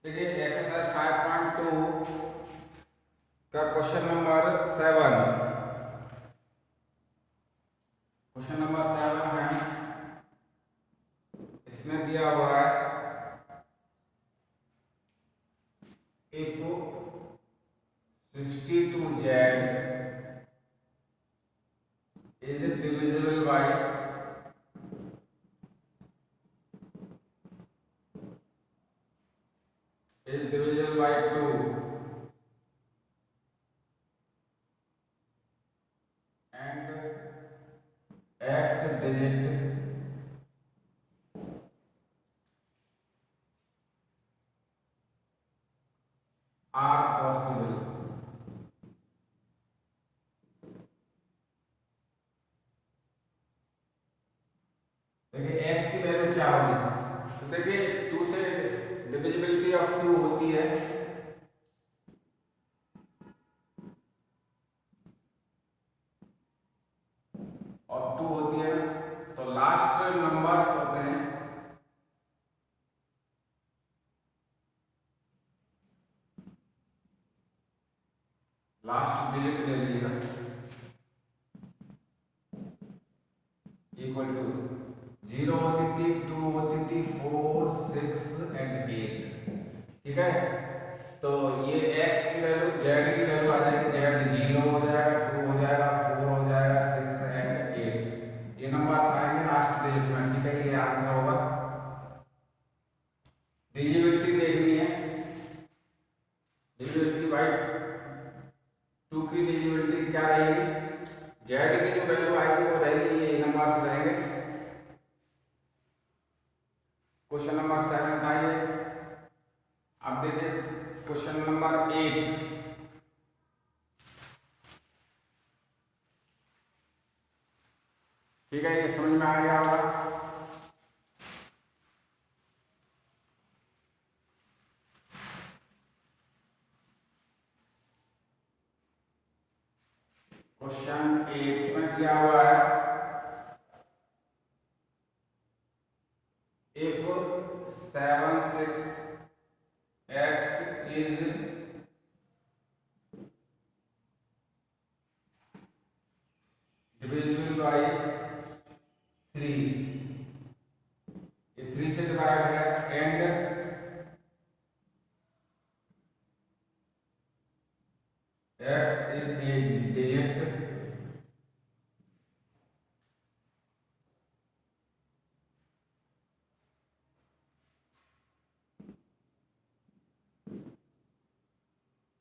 देखिए एक्सरसाइज 5.2 का question number 7। Question number 7 है, इसमें दिया हुआ है if 62z is divisible by 2 and x digit are possible। देखिए x की वैल्यू क्या होगी, तो देखिए 2 से डिविजिबिलिटी ऑफ 2 होती है, ऑफ 2 होती है ना, तो लास्ट नंबर्स होते हैं लास्ट डिजिट ले लीजिएगा इक्वल टू 0 होती थी, 2 होती थी, 4, 6 एंड 8। ठीक है, तो ये x की वैल्यू z की वैल्यू आ जाएगी, z 0 हो जाएगा, 2 हो जाएगा, 4 हो जाएगा, 6 एंड 8 ये नंबर्स आएंगे लास्ट डिजिट में। ठीक है, ये आंसर होगा। डिविजिबिलिटी देखनी है, डिविजिबिलिटी बाय 2 की डिविजिबिलिटी क्या रहेगी, z की जो वैल्यू आएगी वो रहेगी, ये नंबर्स रहेंगे। क्वेश्चन नंबर 7 था ये। अब देखिए क्वेश्चन नंबर 8। ठीक है, ये समझ में आ गया होगा। क्वेश्चन 8 में दिया हुआ है if 7 6 x is divisible by 3, ये 3 से डिवाइड है, and x is a digit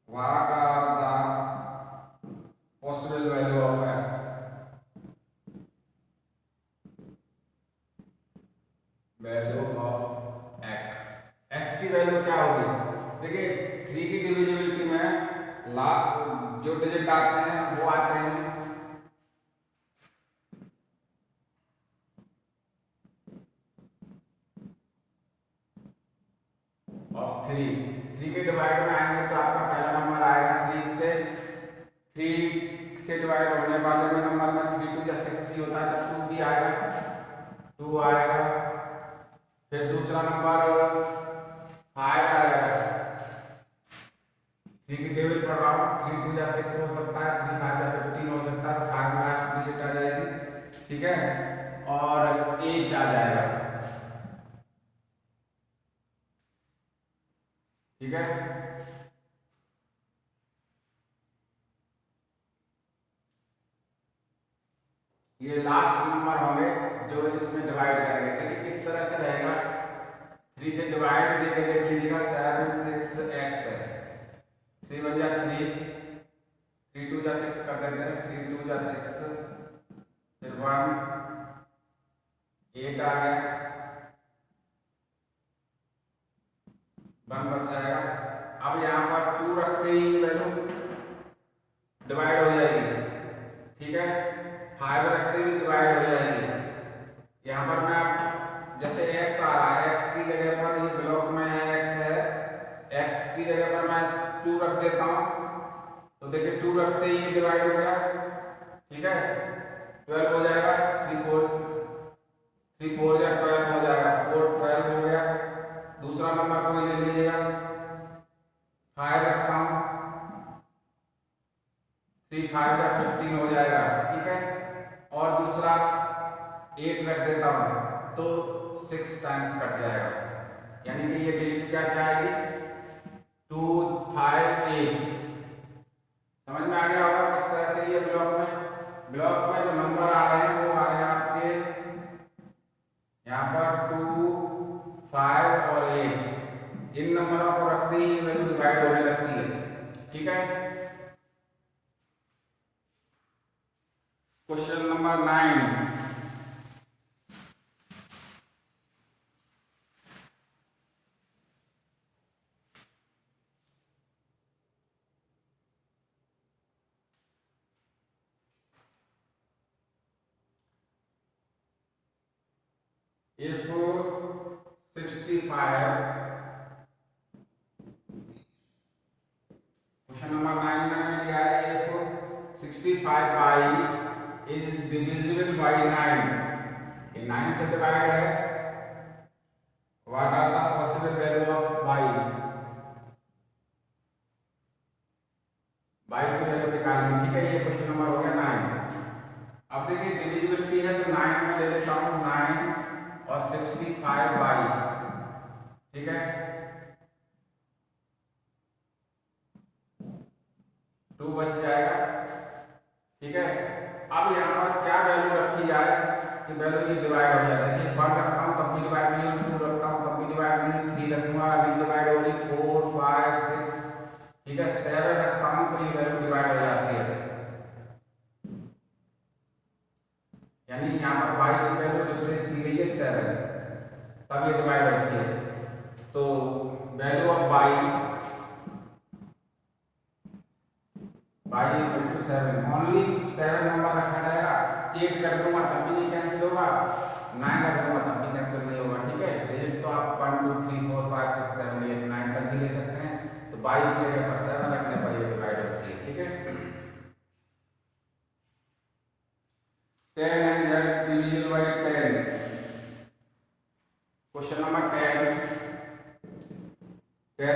what are the possible value of x। Value of x की वैल्यू क्या होगी, देखिए 3 की डिविजिबिलिटी में जो डिजिट आते हैं वो आते हैं ऑफ 3 के डिवाइड में आएंगे तो आपका पहला नंबर आएगा 3 से डिवाइड होने वाले में नंबर में 3 2 या 6 भी होता है तो 2 भी आएगा, 2 आएगा। फिर दूसरा नंबर 5 आएगा, 3 की टेबल पढ़ रहा हूँ, 3 2 या 6 हो सकता है, 3 5 या 15 हो सकता है, तो 5 लास्ट डिजिट आ जाएगी। ठीक है, और 8 आ जाएगा। ठीक है, ये लास्ट नंबर होंगे जो इसमें डिवाइड करेंगे। देखिए किस तरह से रहेगा, 3 से डिवाइड देके देख लीजिएगा, 7 6 x है, 3 1 जा 3, 3 2 जा 6 कर देते हैं, 3 2 जा 6, फिर 1 8 आ गया, 1 बच जाएगा। अब यहाँ पर 2 रखते ही वैल्यू डिवाइड हो जाएगी। ठीक है, 5 रखते हुए डिवाइड हो जाएगी। यहाँ पर मैं जैसे x आ रहा है, x की जगह पर ये ब्लॉक में x है, x की जगह पर मैं 2 रख देता हूँ, तो देखिए 2 रखते ही डिवाइड हो गया। ठीक है, 12 हो जाएगा, 3 4 या 12 हो जाएगा, 4 12 हो गया। दूसरा नंबर कोई ले लीजिएगा, 8 रख देता हूँ तो 6 टाइम्स कट जाएगा, यानी कि ये डिजिट क्या क्या आएगी 2 5 8। समझ में आ गया होगा किस तरह से ये ब्लॉक में जो नंबर आ रहे हैं वो आ रहे हैं आपके यहाँ पर 2 5 और 8। इन नंबरों को रखते ही ये वैल्यू डिवाइड होने लगती है। ठीक है, question number 9। If 65, question number 9 में मैंने लिया है if 65 by is divisible by 9, ये 9 से डिवाइड है, what are the possible value of by की वैल्यू निकालनी। ठीक है, ये क्वेश्चन नंबर हो गया 9। अब देखिए डिविजिबिलिटी है तो 9 में ले लेता हूँ 9 और 65 बाई, ठीक है 2 बच जाएगा। ठीक है, अब यहाँ पर क्या वैल्यू रखी जाए कि वैल्यू ये डिवाइड हो जाए। देखिए 1 रखता हूँ तब भी डिवाइड नहीं हो, 2 रखता हूँ तब भी डिवाइड नहीं, 3 रखूंगा नहीं डिवाइड हो रही, 4 5 6, ठीक है 7 रखता हूँ तो ये वैल्यू डिवाइड हो जाती है, यानी यहाँ पर बाई की वैल्यू रिप्लेस की गई है 7, तब ये डिवाइड होती है। तो value of by equal to 7, only 7 number रखा जाएगा। 8 कर दूंगा तब भी नहीं कैंसिल होगा, 9 रख दूंगा तब भी कैंसिल नहीं होगा। ठीक है, डिजिट तो आप 1 2 3 4 5 6 7 8 9 तक भी ले सकते हैं, तो बाई की जगह पर 7 रखने पर ये डिवाइड होती है। ठीक है, 10 is divisible by 10। Question number 10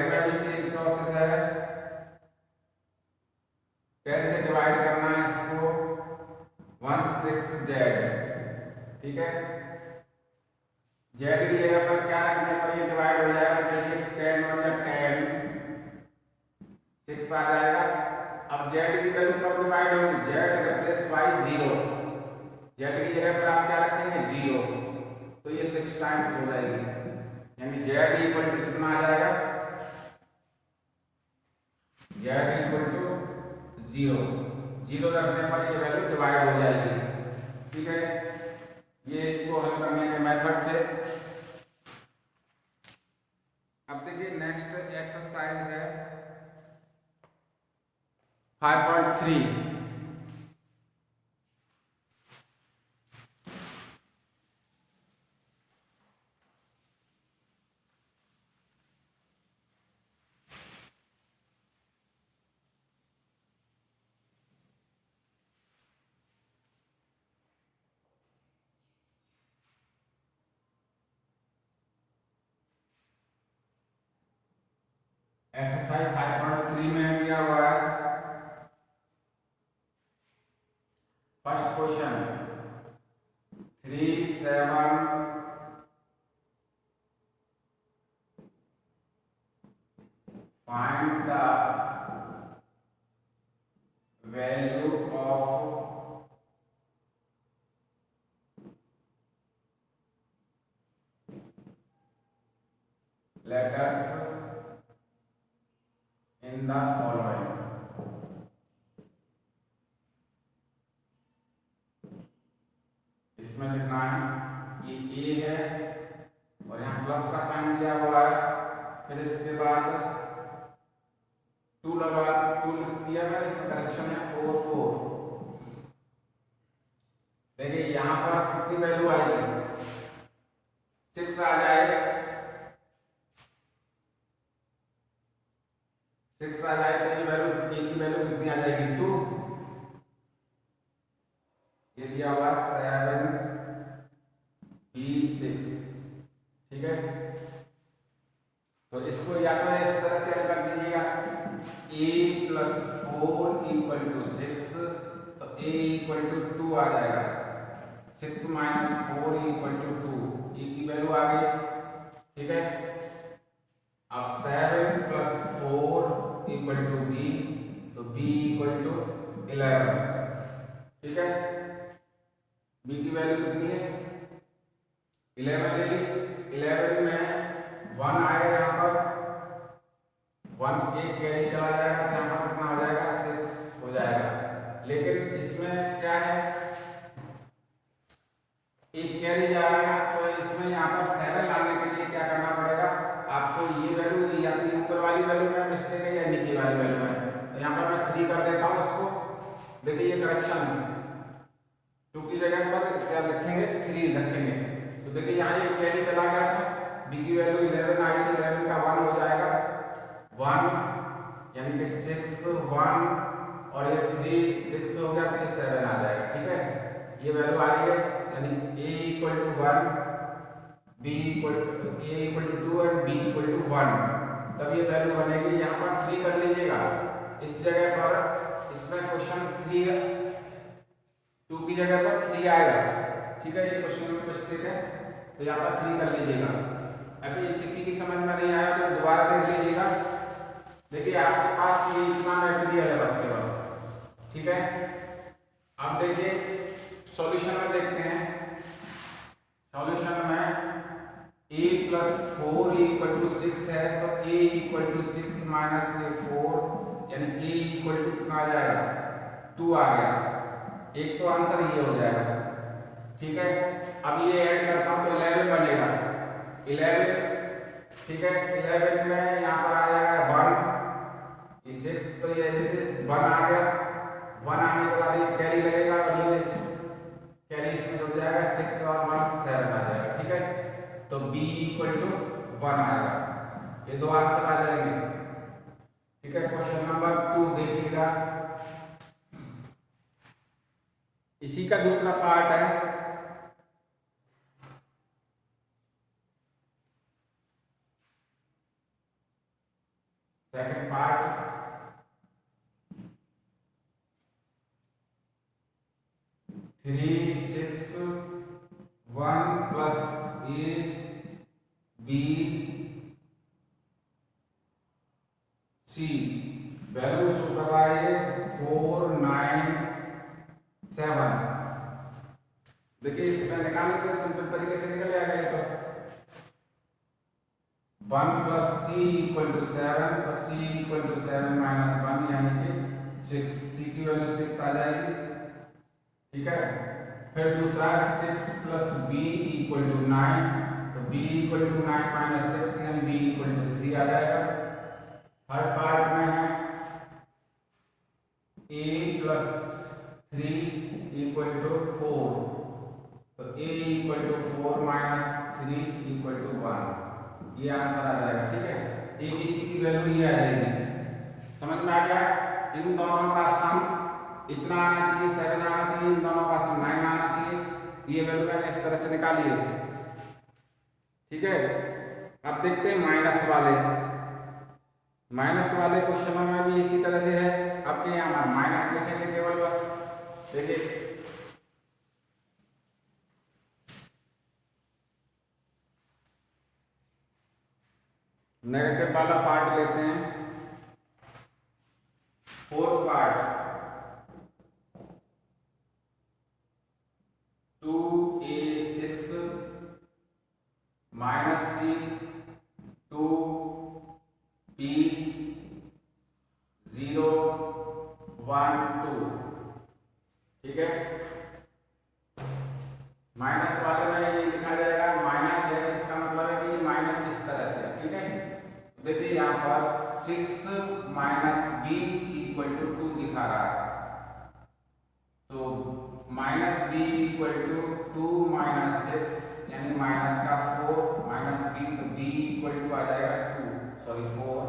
में भी सेम प्रोसेस है, 10 से डिवाइड करना है इसको 16z। ठीक है, z की जगह पर क्या रखने पर ये डिवाइड हो जाएगा, देखिए 10 1 10 6 आ जाएगा। अब z की वैल्यू कब डिवाइड होगी, z रिप्लेस बाय 0, z की जगह पर आप क्या रखेंगे 0, तो ये 6 टाइम्स हो जाएगी, यानी z इक्वल टू कितना आ जाएगा, z इक्वल टू 0 रखने पर ये वैल्यू डिवाइड हो जाएगी। ठीक है, ये इसको हल करने के मेथड थे। अब देखिए नेक्स्ट एक्सरसाइज है 5.3। एक्सरसाइज 5.3 में दिया हुआ है first question 3 7 find the value of letters in the following। इसमें लिखना है ये a है और यहाँ प्लस का साइन दिया हुआ है, फिर इसके बाद 2 लिख दिया मैंने, इसमें करेक्शन है 4 4। देखिए यहाँ पर कितनी वैल्यू आएगी 6 आ जाए, 6 आ जाए तो ये वैल्यू a की वैल्यू कितनी आ जाएगी 2, ये दिया हुआ 7 b6। ठीक है, तो इसको या तो इस तरह से हल कर दीजिएगा a + 4 = 6, तो a = 2 आ जाएगा, 6 - 4 बी, तो बी इक्वल टू 11। ठीक है, बी की वैल्यू कितनी है 11 ले ली। 11 में 1 आएगा, यहाँ पर 1 एक कैरी चला जाएगा तो यहाँ पर कितना हो जाएगा 6 हो जाएगा। लेकिन इसमें क्या है, एक कैरी जा रहा है ना, तो इसमें यहाँ पर 7 लाने के लिए क्या करना पड़ेगा आपको, ये वैल्यू या तो ऊपर वाली वैल्यू में मिस्टेक है या नीचे वाली वैल्यू में। तो यहाँ पर मैं 3 कर देता हूँ इसको। देखिए ये करेक्शन 2 की जगह पर क्या लिखेंगे 3 रखेंगे। तो देखिए यहाँ एक कैरी चला गया था, बी की वैल्यू 11 आई थी, 11 का 1 हो जाएगा 1 यानी कि 6 1 और ये 3 6 हो गया तो ये 7 आ जाएगा। ठीक है, ये वैल्यू आ रही है, यानी a equal to 1, b equal to a equal to 2 and b equal to 1, तब ये वैल्यू बनेगी। यहाँ पर 3 कर लीजिएगा इस जगह पर, इसमें क्वेश्चन 3 2 की जगह पर 3 आएगा। ठीक है, ये क्वेश्चन में मिस्टेक है, तो यहाँ पर 3 कर लीजिएगा। अभी किसी की समझ में नहीं आया तो दोबारा देख लीजिएगा। देखिए आपके पास ये इतना मटेरियल है बस केवल। ठीक है, अब देखिए सॉल्यूशन में देखते हैं। सॉल्यूशन में a प्लस 4 इक्वल टू 6 है, तो a इक्वल टू 6 माइनस ये 4 यानी a इक्वल टू कितना आ जाएगा 2 आ गया। एक तो आंसर ये हो जाएगा। ठीक है, अब ये ऐड करता हूं तो 11 बनेगा 11। ठीक है, 11 में यहाँ पर आ जाएगा 1, ये 6 तो ये 1 आ गया। 1 आने के बाद ये कैरी लगेगा और ये कैरी इसमें जुड़ जाएगा, 6 और 1 7 आ जाएगा। ठीक है, तो b इक्वल टू 1 आएगा। ये दो आंसर आ जाएंगे। ठीक है, क्वेश्चन नंबर 2 देखिएगा, इसी का दूसरा पार्ट है। Second part, three 6 1 plus a b c, value show कर रहा है 4 9 7। देखिए इसमें निकाल लेते हैं, सिंपल तरीके से निकल जाएगा ये तो। 1 प्लस c इक्वल टू 7, तो c इक्वल टू 7 माइनस 1 यानी कि 6, c की वैल्यू 6 आ जाएगी। ठीक है, फिर दूसरा 6 प्लस b इक्वल टू 9, तो b इक्वल टू 9 माइनस 6 यानी b इक्वल टू 3 आ जाएगा। थर्ड पार्ट में है a प्लस 3 इक्वल टू 4, तो a इक्वल टू 4 माइनस 3 इक्वल टू 1, ये आंसर आ जाएगा। ठीक है, a b c की वैल्यू ये आ जाएगी। समझ में आ गया? इन दोनों का सम इतना आना चाहिए, 7 आना चाहिए, इन दोनों का सम 9 आना चाहिए। ये वैल्यू मैंने इस तरह से निकाली है। ठीक है, अब देखते हैं माइनस वाले क्वेश्चनों में भी इसी तरह से है। आपके यहाँ माइनस लिखेंगे केवल बस। देखिए नेगेटिव वाला पार्ट लेते हैं, fourth part 2a6 minus c 2b 0 1 2। ठीक है, माइनस वाले में ये लिखा जाएगा माइनस है, इसका मतलब है कि ये माइनस इस तरह से है। ठीक है, देखिए यहाँ पर 6 माइनस b इक्वल टू 2 दिखा रहा है, तो minus b equal to 2 minus 6 यानी माइनस का 4 माइनस b, तो b इक्वल टू आ जाएगा 4,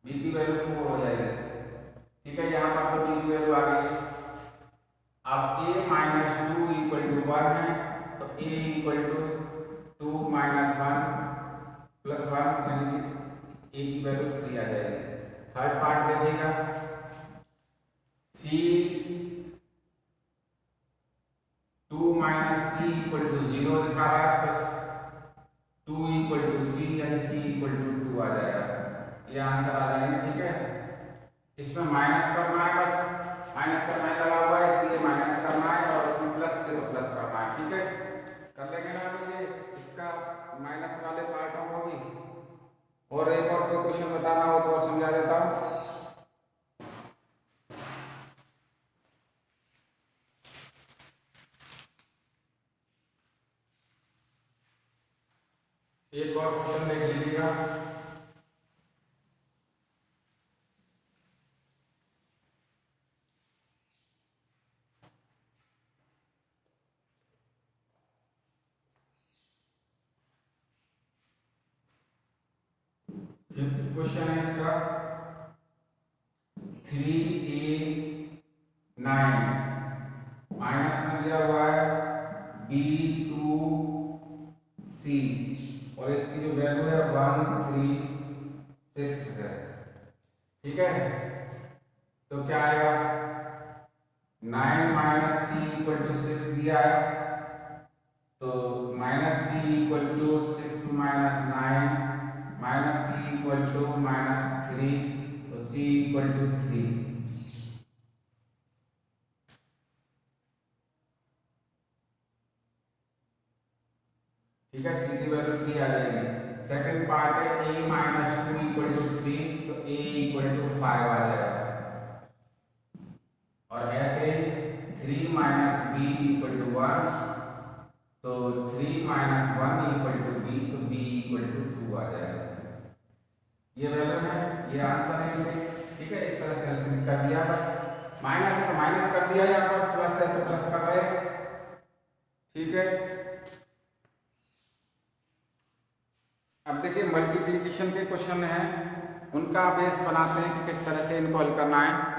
b की वैल्यू 4 हो जाएगी। ठीक है, यहाँ पर तो b की वैल्यू आ गई। अब a माइनस 2 इक्वल टू 1 है, तो a इक्वल टू 2 माइनस 1 प्लस 1 यानी कि a की वैल्यू 3 आ जाएगी। थर्ड पार्ट देखिएगा, c 2 minus c equal to 0 दिखा रहा है, प्लस 2 इक्वल टू c यानी c इक्वल टू 2 आ जाएगा। ये आंसर आ जाएंगे। ठीक है, इसमें माइनस करना है, बस माइनस का साइन लगा हुआ है इसलिए माइनस करना है, और उसमें प्लस थे तो प्लस करना है। ठीक है, कर लेंगे ना हम ये इसका माइनस वाले पार्टों को भी। और एक और कोई क्वेश्चन बताना हो तो और समझा देता हूँ। एक और क्वेश्चन देख लीजिएगा। क्वेश्चन है इसका 3a9 माइनस में दिया हुआ है b2c और इसकी जो वैल्यू है 136 है। ठीक है, तो क्या आएगा, 9 माइनस सी इक्वल टू 6 दिया है, तो minus C equal to 6 minus 9 minus C equal to -3, तो सी इक्वल टू 3। ठीक है, सी की वैल्यू 3 आ जाएगी। सेकंड पार्ट है a माइनस 2 इक्वल टू 3, तो a इक्वल टू 5 आ जाएगा। और ऐसे 3 माइनस b इक्वल टू 1, तो 3 माइनस 1 इक्वल टू b, तो b इक्वल टू 2 आ जाएगा। ये वैल्यू है, ये आंसर है इनके। ठीक है, इस तरह से हेल्प कर दिया, बस माइनस है तो माइनस कर दिया, यहाँ पर प्लस है तो प्लस कर रहे। ठीक है, अब देखिए मल्टीप्लिकेशन के क्वेश्चन हैं, उनका बेस बनाते हैं कि किस तरह से इनको हल करना है।